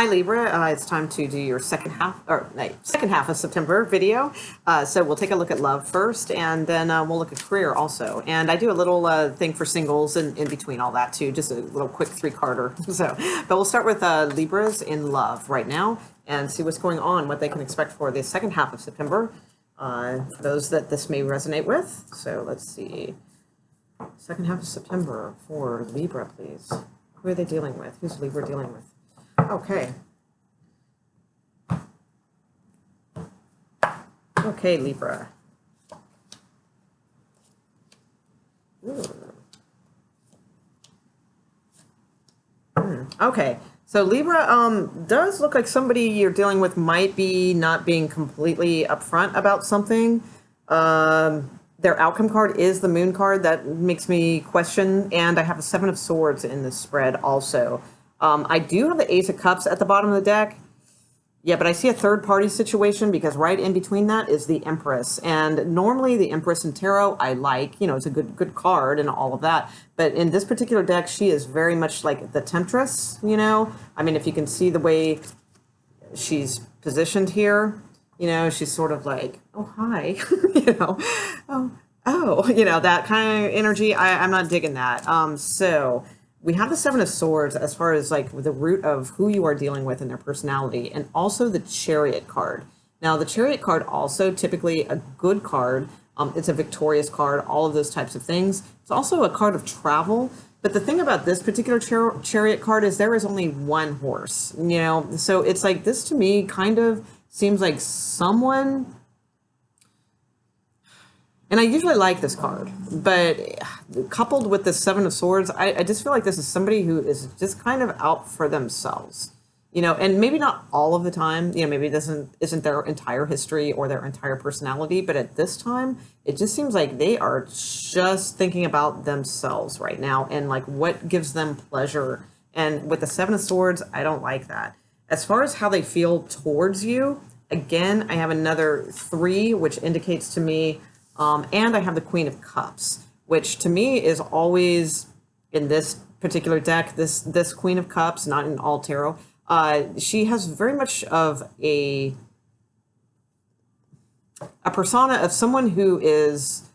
Hi Libra, it's time to do your second half of September video. So we'll take a look at love first, and then we'll look at career also. And I do a little thing for singles and in between all that too, just a little quick three-carder. So, but we'll start with Libras in love right now and see what's going on, what they can expect for the second half of September. Those that this may resonate with. So let's see. Second half of September for Libra, please. Who are they dealing with? Who's Libra dealing with? Okay. Okay, Libra. Okay. So Libra does look like somebody you're dealing with might be not being completely upfront about something. Their outcome card is the Moon card. That makes me question. And I have the Seven of Swords in this spread also. I do have the Ace of Cups at the bottom of the deck. Yeah, but I see a third-party situation because right in between that is the Empress. And normally the Empress in Tarot, I like. You know, it's a good card and all of that. But in this particular deck, she is very much like the Temptress, you know? I mean, if you can see the way she's positioned here, you know, she's sort of like, oh, hi, you know, you know, that kind of energy. I'm not digging that. So we have the Seven of Swords as far as like the root of who you are dealing with in their personality, and also the Chariot card. Now, the Chariot card also typically a good card. It's a victorious card, all of those types of things. It's also a card of travel. But the thing about this particular Chariot card is there is only one horse, you know? So it's like this to me kind of seems like someone, and I usually like this card, but coupled with the Seven of Swords, I just feel like this is somebody who is just kind of out for themselves, you know, and maybe not all of the time, you know, maybe this isn't their entire history or their entire personality, but at this time, it just seems like they are just thinking about themselves right now and like what gives them pleasure. And with the Seven of Swords, I don't like that. As far as how they feel towards you, again, I have another 3, which indicates to me, and I have the Queen of Cups, which to me is always in this particular deck, this Queen of Cups, not in all tarot, she has very much of a persona of someone who is,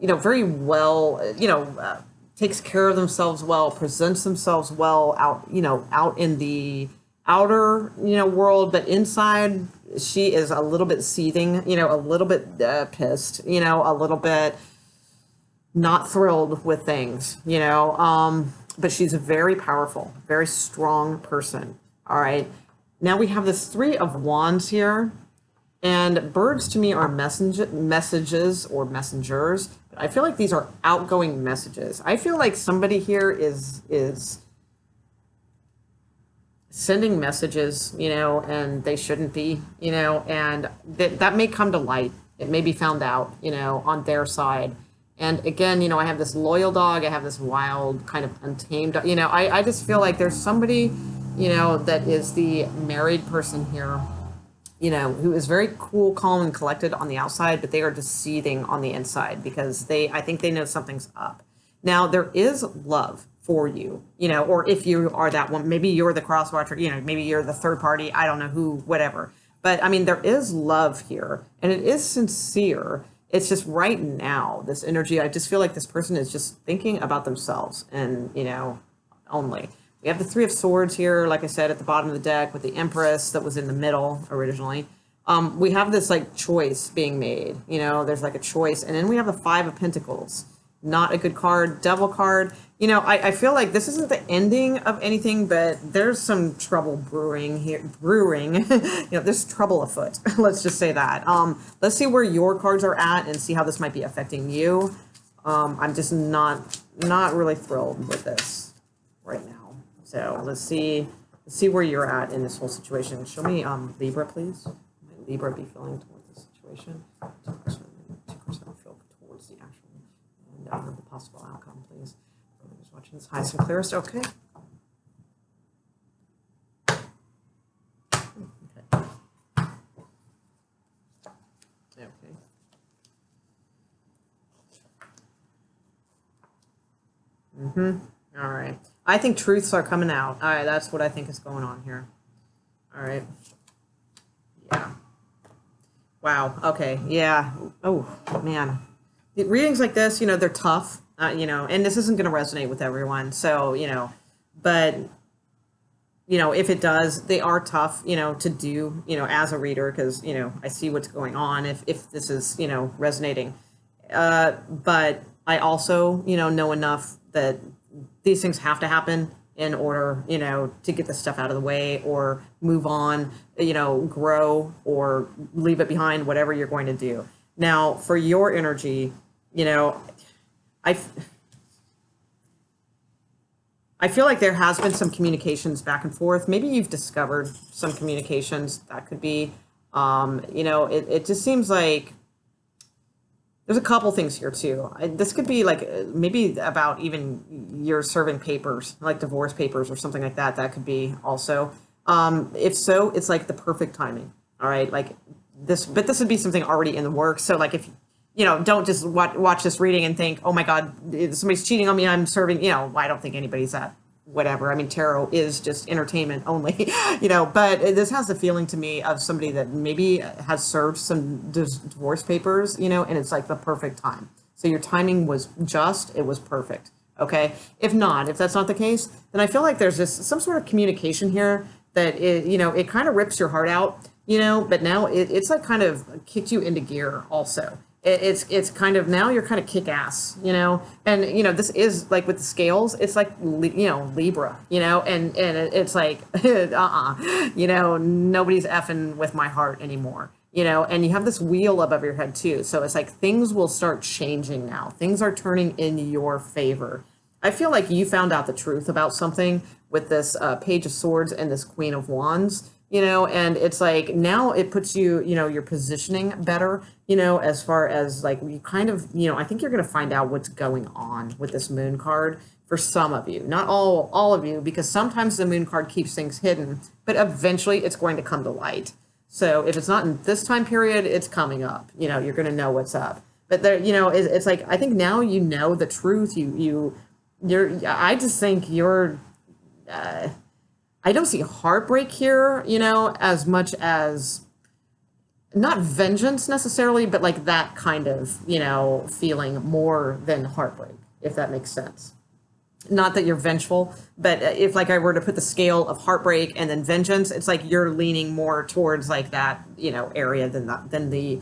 you know, very well, you know, takes care of themselves well, presents themselves well out, you know, out in the outer, you know, world, but inside she is a little bit seething, you know, a little bit pissed, you know, a little bit not thrilled with things, you know, but she's a very powerful, very strong person. All right. Now we have this 3 of Wands here, and birds to me are messages or messengers. I feel like these are outgoing messages. I feel like somebody here is sending messages, you know, and they shouldn't be, you know, and that may come to light. It may be found out, you know, on their side. And again, you know, I have this loyal dog. I have this wild kind of untamed, you know, I just feel like there's somebody, you know, that is the married person here, you know, who is very cool, calm, and collected on the outside, but they are just seething on the inside because I think they know something's up. Now, there is love for you, you know, or if you are that one, maybe you're the cross watcher, you know, maybe you're the third party, I don't know who, whatever. But I mean, there is love here and it is sincere. It's just right now, this energy, I just feel like this person is just thinking about themselves and, you know, only. We have the 3 of Swords here, like I said, at the bottom of the deck with the Empress that was in the middle originally. We have this like choice being made, you know, there's like a choice. And then we have the 5 of Pentacles. Not a good card, Devil card. You know, I feel like this isn't the ending of anything, but there's some trouble brewing here. You know, there's trouble afoot. Let's just say that. Let's see where your cards are at and see how this might be affecting you. I'm just not really thrilled with this right now. So let's see where you're at in this whole situation. Show me Libra, please. Might Libra be feeling towards this situation? 2% feel towards the actual and the possible outcome, please. I'm just watching this highest and clearest. Okay. Okay. Okay. All right. I think truths are coming out. All right, that's what I think is going on here. All right. Yeah. Wow. Okay. Yeah. Oh, man. Readings like this, they're tough, and this isn't going to resonate with everyone. So, but, if it does, they are tough, to do, as a reader, because, I see what's going on if this is, resonating. But I also, know enough that these things have to happen in order, to get the stuff out of the way or move on, grow or leave it behind, whatever you're going to do. Now, for your energy, I feel like there has been some communications back and forth. Maybe you've discovered some communications that could be, it just seems like there's a couple things here too. This could be like maybe about even you're serving papers, like divorce papers or something like that. That could be also. If so, it's like the perfect timing. All right, like this, but this would be something already in the works. So like if don't just watch this reading and think, oh my God, somebody's cheating on me. I'm serving. I don't think anybody's that. Whatever. I mean, tarot is just entertainment only, but this has the feeling to me of somebody that maybe has served some divorce papers, and it's like the perfect time. So your timing was just, it was perfect. Okay. If that's not the case, then I feel like there's just some sort of communication here that it kind of rips your heart out, but now it's like kind of kicked you into gear also. It's kind of, now you're kind of kick ass, and, this is like with the scales, it's like, Libra, and it's like, nobody's effing with my heart anymore, and you have this wheel above your head too. So it's like things will start changing now. Things are turning in your favor. I feel like you found out the truth about something with this Page of Swords and this Queen of Wands. And it's like now it puts you, you're positioning better, as far as like you kind of, I think you're going to find out what's going on with this moon card for some of you, not all of you, because sometimes the moon card keeps things hidden, but eventually it's going to come to light. So if it's not in this time period, it's coming up, you're going to know what's up. But there, it's like, I think now the truth. I just think you're, I don't see heartbreak here, as much as not vengeance necessarily, but like that kind of, feeling more than heartbreak, if that makes sense. Not that you're vengeful, but if like I were to put the scale of heartbreak and then vengeance, it's like you're leaning more towards like that, area than the,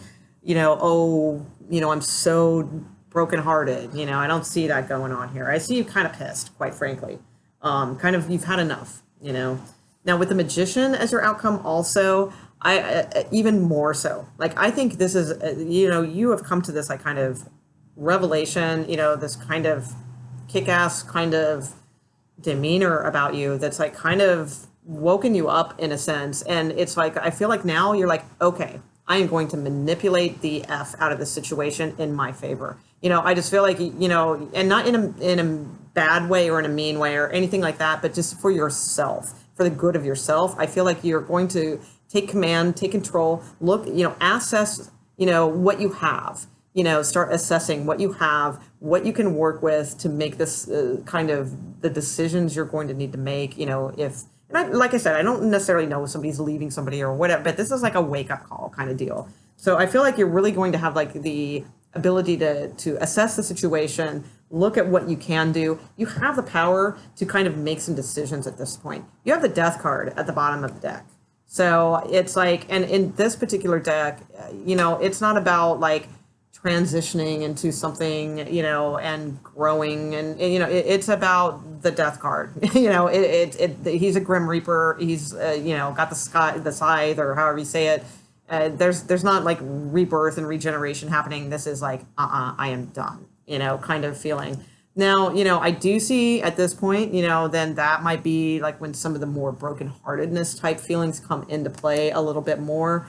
I'm so brokenhearted, I don't see that going on here. I see you kind of pissed, quite frankly. Kind of, you've had enough. Now with the Magician as your outcome also, I even more so. Like, I think this is, you have come to this like kind of revelation, this kind of kick-ass kind of demeanor about you that's like kind of woken you up in a sense. And it's like, I feel like now you're like, okay, I am going to manipulate the F out of the situation in my favor. I just feel like, and not in a bad way or in a mean way or anything like that, but just for yourself, for the good of yourself. I feel like you're going to take command, take control, look, assess, what you have, start assessing what you have, what you can work with to make this kind of the decisions you're going to need to make, like I said, I don't necessarily know if somebody's leaving somebody or whatever, but this is like a wake up call kind of deal. So I feel like you're really going to have like the ability to assess the situation, look at what you can do. You have the power to kind of make some decisions at this point. You have the Death card at the bottom of the deck. So it's like, and in this particular deck, it's not about like transitioning into something, and growing and it's about the Death card. He's a Grim Reaper. He's, got the scythe or however you say it. There's not like rebirth and regeneration happening. This is like, I am done, kind of feeling. Now, I do see at this point, then that might be like when some of the more brokenheartedness type feelings come into play a little bit more.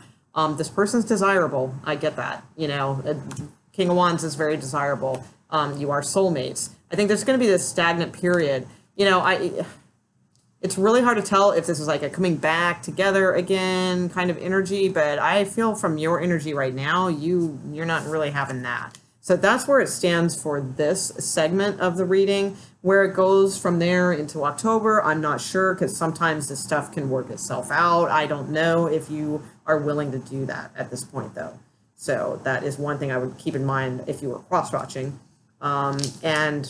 This person's desirable. I get that, King of Wands is very desirable. You are soulmates. I think there's going to be this stagnant period. It's really hard to tell if this is like a coming back together again kind of energy, but I feel from your energy right now, you're not really having that. So that's where it stands for this segment of the reading. Where it goes from there into October, I'm not sure, because sometimes this stuff can work itself out. I don't know if you are willing to do that at this point, though. So that is one thing I would keep in mind if you were cross-watching. And,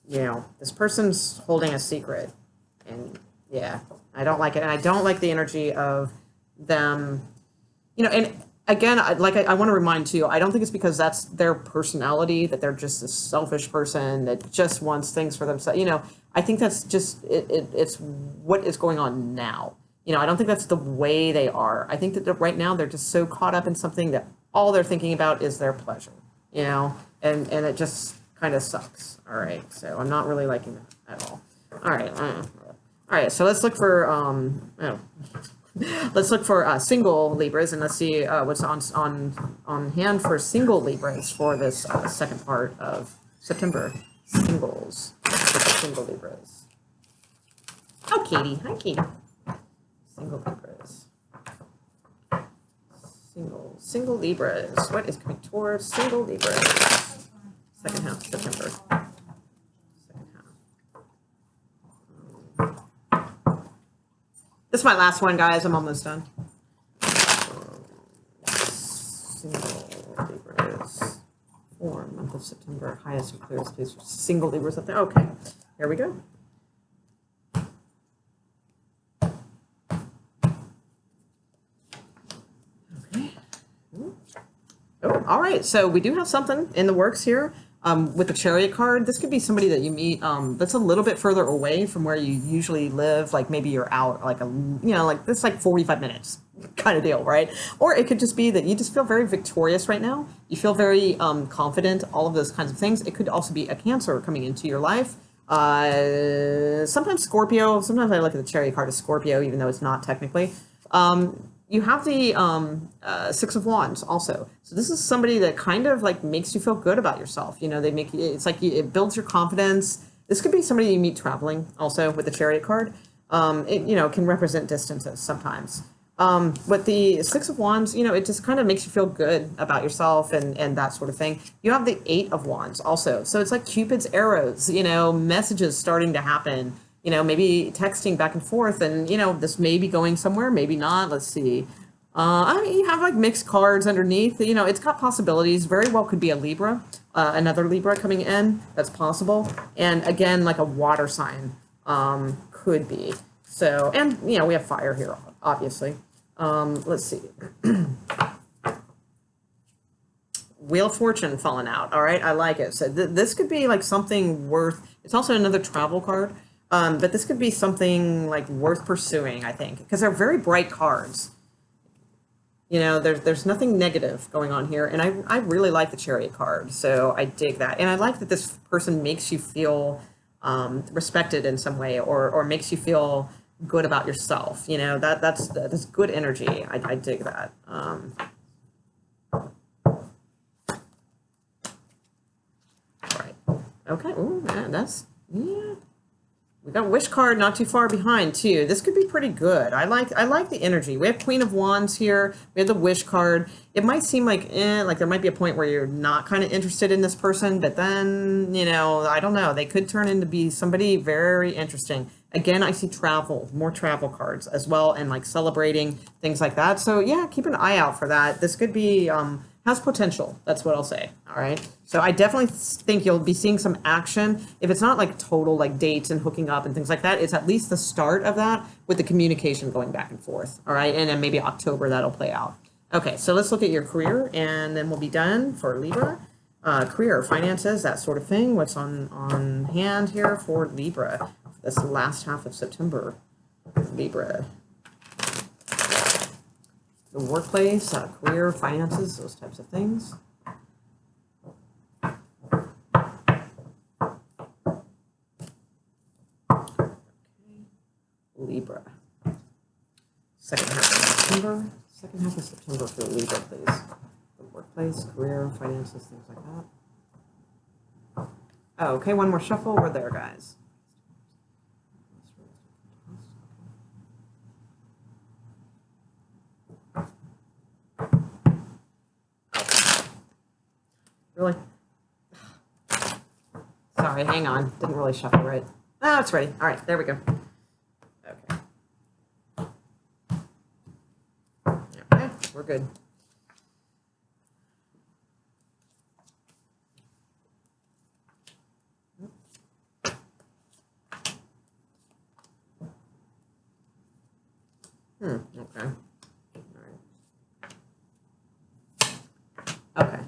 you know, this person's holding a secret. And, yeah, I don't like it. And I don't like the energy of them, you know, and again, I want to remind too, I don't think it's because that's their personality, that they're just a selfish person that just wants things for themselves. You know, I think that's just, it's what is going on now. You know, I don't think that's the way they are. I think that right now they're just so caught up in something that all they're thinking about is their pleasure, you know, and it just kind of sucks. All right. So I'm not really liking that at all. All right. All right. So let's look for, let's look for single Libras, and let's see what's on hand for single Libras for this second part of September. Singles, single Libras. Oh, Katie. Hi, Katie. Single Libras. Single Libras. What is coming towards single Libras? Second half of September. Second half. This is my last one, guys. I'm almost done. Single Libras. For month of September. Highest and clearest place for single Libras up there. Okay. Here we go. Oh, all right. So we do have something in the works here with the Chariot card. This could be somebody that you meet that's a little bit further away from where you usually live. Like maybe you're out like like this, like 45 minutes kind of deal, right? Or it could just be that you just feel very victorious right now. You feel very confident, all of those kinds of things. It could also be a Cancer coming into your life. Sometimes Scorpio. Sometimes I look at the Chariot card as Scorpio, even though it's not technically. You have the Six of Wands also. So this is somebody that kind of like makes you feel good about yourself. You know, they make you, it's like it builds your confidence. This could be somebody you meet traveling also with the Chariot card. It can represent distances sometimes. But the Six of Wands, it just kind of makes you feel good about yourself and that sort of thing. You have the Eight of Wands also. So it's like Cupid's arrows, messages starting to happen. Maybe texting back and forth, and, this may be going somewhere, maybe not. Let's see. You have like mixed cards underneath. It's got possibilities. Very well could be a Libra, another Libra coming in. That's possible. And again, like a water sign could be. So, and, we have fire here, obviously. Let's see. Wheel of Fortune falling out. All right, I like it. So this could be like something worth. It's also another travel card. But this could be something like worth pursuing, I think, because they're very bright cards. There's nothing negative going on here, and I really like the Chariot card, so I dig that. And I like that this person makes you feel respected in some way, or makes you feel good about yourself. That's good energy. I dig that. All right. Okay. Ooh, man, yeah. We got Wish card not too far behind too. This could be pretty good. I like the energy. We have Queen of Wands here. We have the Wish card. It might seem like there might be a point where you're not kind of interested in this person, but then, I don't know. They could turn into be somebody very interesting. Again, I see travel, more travel cards as well, and like celebrating, things like that. So yeah, keep an eye out for that. This could be has potential. That's what I'll say. All right. So I definitely think you'll be seeing some action. If it's not like total like dates and hooking up and things like that, it's at least the start of that with the communication going back and forth. All right. And then maybe October that'll play out. Okay. So let's look at your career, and then we'll be done for Libra. Career, finances, that sort of thing. What's on hand here for Libra? That's the last half of September. Libra. The workplace, career, finances, those types of things. Okay. Libra. Second half of September. Second half of September for Libra, please. The workplace, career, finances, things like that. Oh, okay, one more shuffle. We're there, guys. Really? Sorry, hang on. Didn't really shuffle right. Oh, it's ready. All right, there we go. Okay, we're good. Okay. All right. Okay.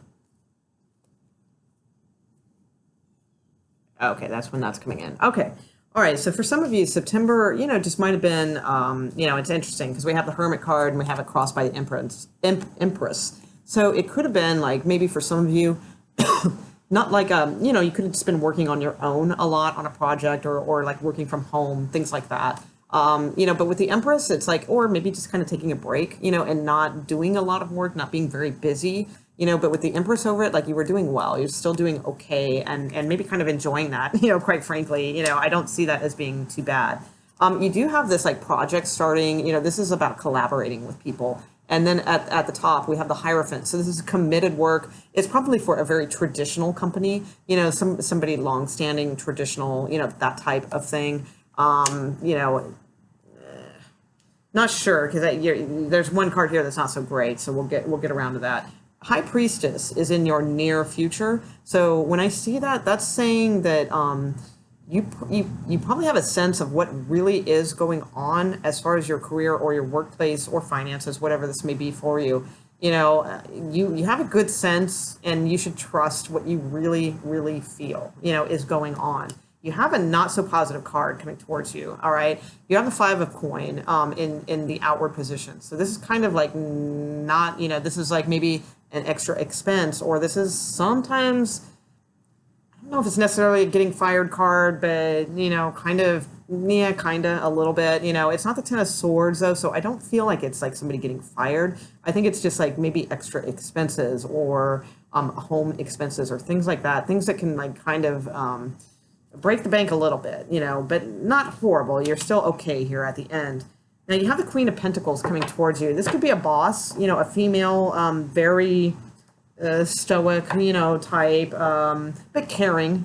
Okay, that's when that's coming in. Okay. All right. So for some of you, September, just might have been, it's interesting because we have the Hermit card and we have it crossed by the Empress. So it could have been like maybe for some of you, not like, you could have just been working on your own a lot on a project or like working from home, things like that. But with the Empress, it's like, or maybe just kind of taking a break, and not doing a lot of work, not being very busy, but with the Empress over it, like you were doing well, you're still doing okay, and maybe kind of enjoying that, quite frankly, I don't see that as being too bad. You do have this like project starting, this is about collaborating with people. And then at the top, we have the Hierophant. So this is committed work. It's probably for a very traditional company, somebody longstanding, traditional, that type of thing. Not sure because there's one card here that's not so great, so we'll get around to that. High Priestess is in your near future, so when I see that, that's saying that you probably have a sense of what really is going on as far as your career or your workplace or finances, whatever this may be for you. You have a good sense, and you should trust what you really feel is going on. You have a not so positive card coming towards you. All right, you have the Five of Coin in the outward position. So this is kind of like not, this is like maybe an extra expense, or this is sometimes, I don't know if it's necessarily a getting fired card, but kind of, yeah, kind of a little bit. It's not the Ten of Swords though, so I don't feel like it's like somebody getting fired. I think it's just like maybe extra expenses or home expenses or things like that, things that can like kind of break the bank a little bit, but not horrible. You're still okay here at the end. Now you have the Queen of Pentacles coming towards you. This could be a boss, a female, very stoic, type, but caring,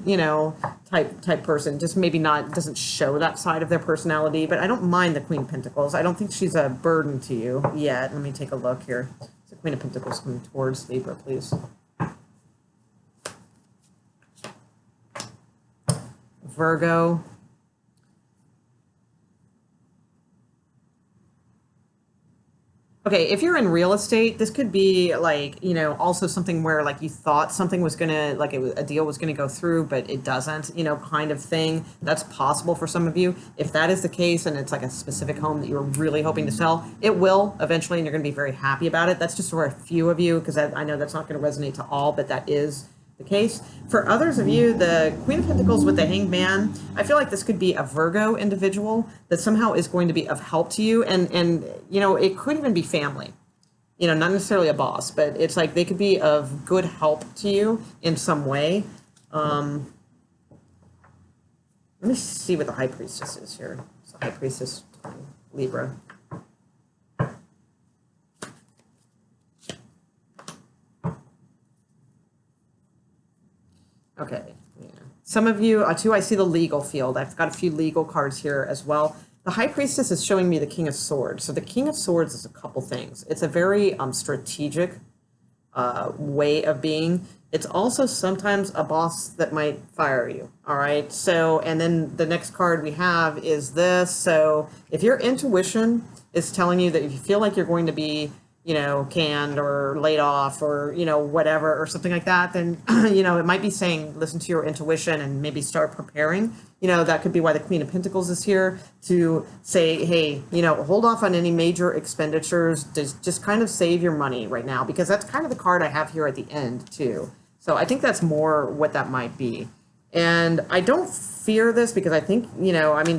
type person. Just maybe not, doesn't show that side of their personality, but I don't mind the Queen of Pentacles. I don't think she's a burden to you yet. Let me take a look here. The Queen of Pentacles coming towards Libra, please. Virgo. Okay, if you're in real estate, this could be like, also something where like you thought something was gonna, like a deal was gonna go through, but it doesn't, kind of thing. That's possible for some of you. If that is the case and it's like a specific home that you're really hoping to sell, it will eventually, and you're gonna be very happy about it. That's just for a few of you, because I know that's not gonna resonate to all, but that is the case. For others of you, the Queen of Pentacles with the Hanged Man, I feel like this could be a Virgo individual that somehow is going to be of help to you, and it could even be family, not necessarily a boss, but it's like they could be of good help to you in some way. Let me see what the High Priestess is here. So High Priestess, Libra. Okay, yeah. Some of you, too, I see the legal field. I've got a few legal cards here as well. The High Priestess is showing me the King of Swords. So the King of Swords is a couple things. It's a very strategic way of being. It's also sometimes a boss that might fire you, all right? So, and then the next card we have is this. So if your intuition is telling you that if you feel like you're going to be canned or laid off or, whatever, or something like that, then, it might be saying, listen to your intuition and maybe start preparing. That could be why the Queen of Pentacles is here to say, hey, hold off on any major expenditures. Just kind of save your money right now, because that's kind of the card I have here at the end too. So I think that's more what that might be. And I don't fear this because I think,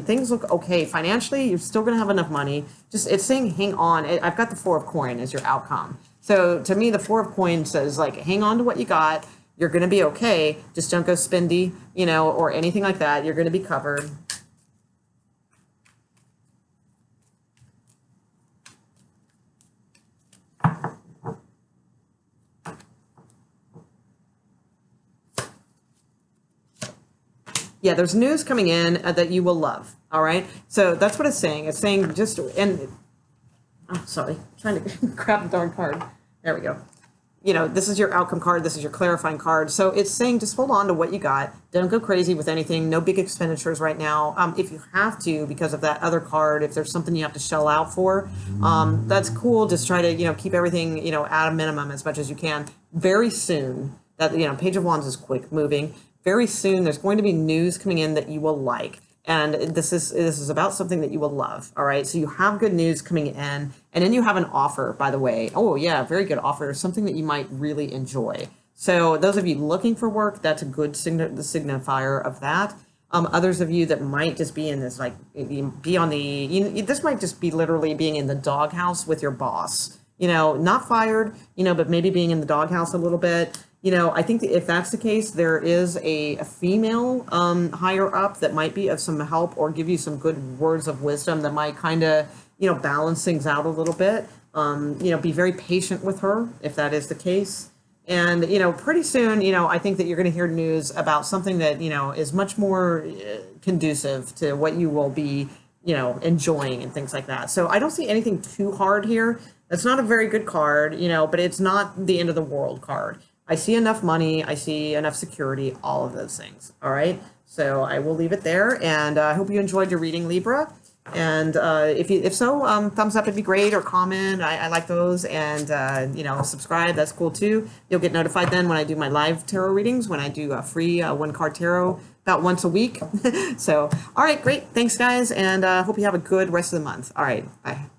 things look okay. Financially, you're still going to have enough money. Just, it's saying hang on. I've got the Four of Coin as your outcome. So to me, the Four of Coin says, like, hang on to what you got. You're going to be okay. Just don't go spendy, or anything like that. You're going to be covered. Yeah, there's news coming in that you will love. All right. So that's what it's saying. It's saying just, and oh, sorry, I'm trying to grab the darn card. There we go. You know, this is your outcome card. This is your clarifying card. So it's saying just hold on to what you got. Don't go crazy with anything. No big expenditures right now. If you have to, because of that other card, if there's something you have to shell out for, that's cool. Just try to, you know, keep everything, you know, at a minimum as much as you can. Very soon, that, you know, Page of Wands is quick moving. Very soon, there's going to be news coming in that you will like. And this is about something that you will love. All right. So you have good news coming in, and then you have an offer, by the way. Oh yeah, very good offer. Something that you might really enjoy. So those of you looking for work, that's a good the signifier of that. Others of you that might just be in this, like, be on the, you know, this might just be literally being in the doghouse with your boss. You know, not fired, you know, but maybe being in the doghouse a little bit. You know, I think that if that's the case, there is a female higher up that might be of some help or give you some good words of wisdom that might kind of, you know, balance things out a little bit. You know, be very patient with her if that is the case. And, you know, pretty soon, you know, I think that you're going to hear news about something that, you know, is much more conducive to what you will be, you know, enjoying and things like that. So I don't see anything too hard here. That's not a very good card, you know, but it's not the end of the world card. I see enough money, I see enough security, all of those things. All right. So I will leave it there, and I hope you enjoyed your reading, Libra. And if so, thumbs up would be great, or comment. I like those, and you know, subscribe. That's cool too. You'll get notified then when I do my live tarot readings, when I do a free 1-card tarot about once a week. So, all right, great. Thanks, guys, and hope you have a good rest of the month. All right, bye.